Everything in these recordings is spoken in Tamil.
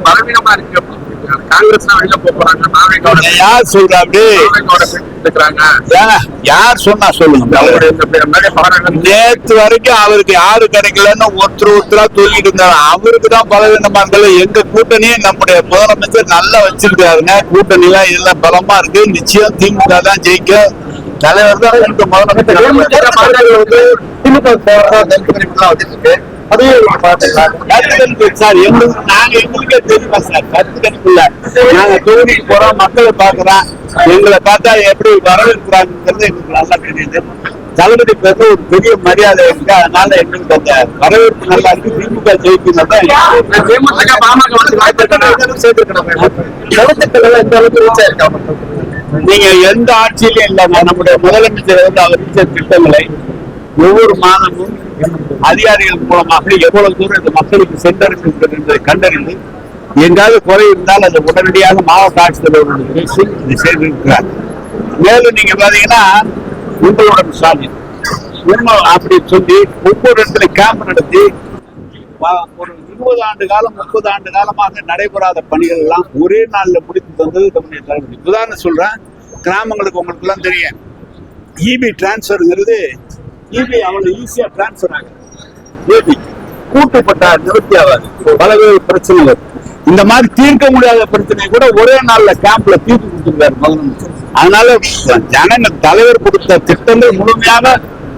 பலவீனமா இருக்கு. காங்கிரஸ் வெளியில போறாங்க. யார் சொல்றா அப்படி? யார் சொன்னா சொல்லுங்க. நேத்து வரைக்கும் அவருக்கு யாரு கிடைக்கலன்னு ஒருத்தரா சொல்லிட்டு இருந்தாரு. அவருக்கு தான் பலவீனமா இருந்தால. எங்க கூட்டணியே நம்முடைய முதலமைச்சர் நல்லா வச்சிருக்காருங்க. கூட்டணி எல்லாம் எல்லாம் பலமா இருக்கு. நிச்சயம் திமுக தான் ஜெயிக்கும். தலைவர் தான் எனக்கு முதலமைச்சர். சார் எங்களுக்கே தெரியுமா சார்? கருத்து கணிப்புல நாங்க தொகுதிக்கு போறோம், மக்களை பாக்குறோம். எங்களை பார்த்தா எப்படி வரவேற்கிறாங்கிறது எங்களுக்கு நல்லா தெரியுது. தளபதி பேச ஒரு பெரிய மரியாதை இருக்கு. அதனால எங்களுக்கு அந்த வரவேற்பு நல்லா இருக்கு. திமுக ஜெயிக்கும். நீங்க எந்த ஆட்சியிலும் இல்லைங்க. நம்முடைய முதலமைச்சர் வந்து அவர் திட்டங்களை ஒவ்வொரு மாதமும் அதிகாரிகள் மூலமாக எவ்வளவு தூரம் இந்த மக்களுக்கு சென்றடைந்திருக்கிறது என்பதை கண்டறிந்து எங்காவது குறை இருந்தால் அது உடனடியாக மாவட்ட ஆட்சித்தலைவர்கள் பேசி இதை செய்திருக்கிறார். மேலும் நீங்க பாத்தீங்கன்னா உங்களோட சாமி அப்படி சொல்லி ஒவ்வொரு இடத்துல கேம்ப் நடத்தி ஒரு 20 ஆண்டு காலம் 30 ஆண்டு காலமாக நடைபெறாத பணிகள் எல்லாம் ஒரே நாள்ல முடித்து தந்தது நம்முடைய தளபதி. உதாரணம் சொல்றேன், கிராமங்களுக்கு உங்களுக்கு எல்லாம் தெரியும், இபி டிரான்ஸ்பர்ங்கிறது இபி அவ்வளவு ஈஸியா டிரான்ஸ்பர் ஆகுது. கூட்டுப்பட்ட நிவர்த்தி ஆகாது. பலவேறு பிரச்சனை வரும். இந்த மாதிரி தீர்க்க முடியாத பிரச்சனை கூட ஒரே நாள்ல கேம்ப்ல தீர்த்து கொடுத்திருக்காரு முதலமைச்சர். அதனால ஜனங்கள் தலைவர் கொடுத்த திட்டங்கள் முழுமையாக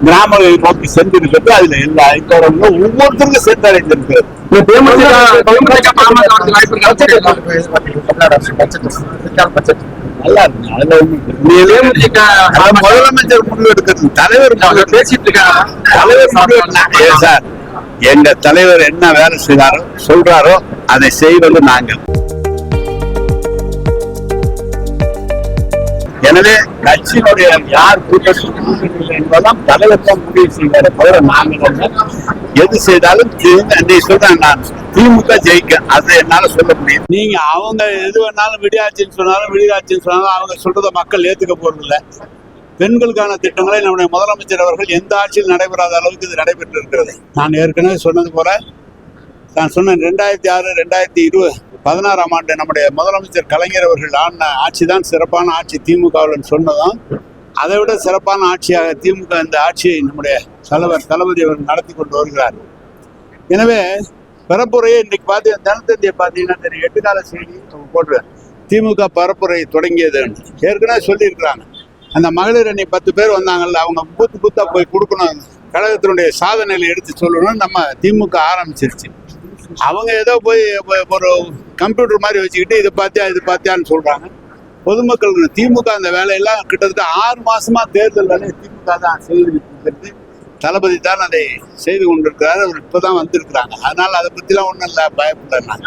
கிராமங்களை நோக்கி சென்றிருக்கிறது. அதுல எல்லா ஐந்தோரங்களும் ஒவ்வொருத்தருக்கும் சென்றடைந்திருக்கிறது. நல்லா இருக்கு. அதுல முதலமைச்சர் முடிவு எடுக்கிறது. தலைவர் பேசிட்டு இருக்காங்க. தலைவர் சார், எங்க தலைவர் என்ன வேலை செய்தாரோ சொல்றாரோ அதை செய்வது நாங்கள். எனவே கட்சியினுடைய யார் கூட்டணி என்பதெல்லாம் தலைவர் தான் முடிவு செய்வார தவிர நாங்கள் எது செய்தாலும் சொல்றேன். நான் திமுக ஜெயிக்க அதை என்னால சொல்ல முடியும். நீங்க அவங்க எது வேணாலும் விடியாட்சின்னு சொன்னாலும் விடியாட்சின்னு சொன்னாலும் அவங்க சொல்றதை மக்கள் ஏத்துக்க போறது இல்லை. பெண்களுக்கான திட்டங்களை நம்முடைய முதலமைச்சர் அவர்கள் எந்த ஆட்சியில் நடைபெறாத அளவுக்கு இது நடைபெற்று இருக்கிறது. நான் ஏற்கனவே சொன்னது போல நான் சொன்னேன், 2006 2016 ஆண்டு நம்முடைய முதலமைச்சர் கலைஞர் அவர்கள் ஆன ஆட்சி தான் சிறப்பான ஆட்சி திமுகவில் சொன்னதும் அதை விட சிறப்பான ஆட்சியாக திமுக இந்த ஆட்சியை நம்முடைய தலைவர் தளபதி அவர்கள் நடத்தி கொண்டு வருகிறார். எனவே பரப்புரையை இன்னைக்கு பார்த்தீங்கன்னா தினத்தந்தியை பார்த்தீங்கன்னா தெரியும், 8 கால செய்தி போடுவேன். திமுக பரப்புரை தொடங்கியது ஏற்கனவே சொல்லியிருக்கிறாங்க. அந்த மகளிர் அணி 10 பேர் வந்தாங்கல்ல, அவங்க பூத்தா போய் கொடுக்கணும், கழகத்தினுடைய சாதனைகளை எடுத்து சொல்லணும்னு நம்ம திமுக ஆரம்பிச்சிருச்சு. அவங்க ஏதோ போய் ஒரு கம்ப்யூட்டர் மாதிரி வச்சுக்கிட்டு இது பார்த்தியான்னு சொல்றாங்க. பொதுமக்கள் திமுக அந்த வேலையெல்லாம் கிட்டத்தட்ட 6 மாசமா தேர்தல் வேலையை திமுக தான் செய்து தளபதி தான் அதை செய்து கொண்டிருக்கிறார். அவர் இப்பதான் வந்திருக்கிறாங்க. அதனால அதை பத்திலாம் ஒன்றும் இல்லை, பயப்படலாம்.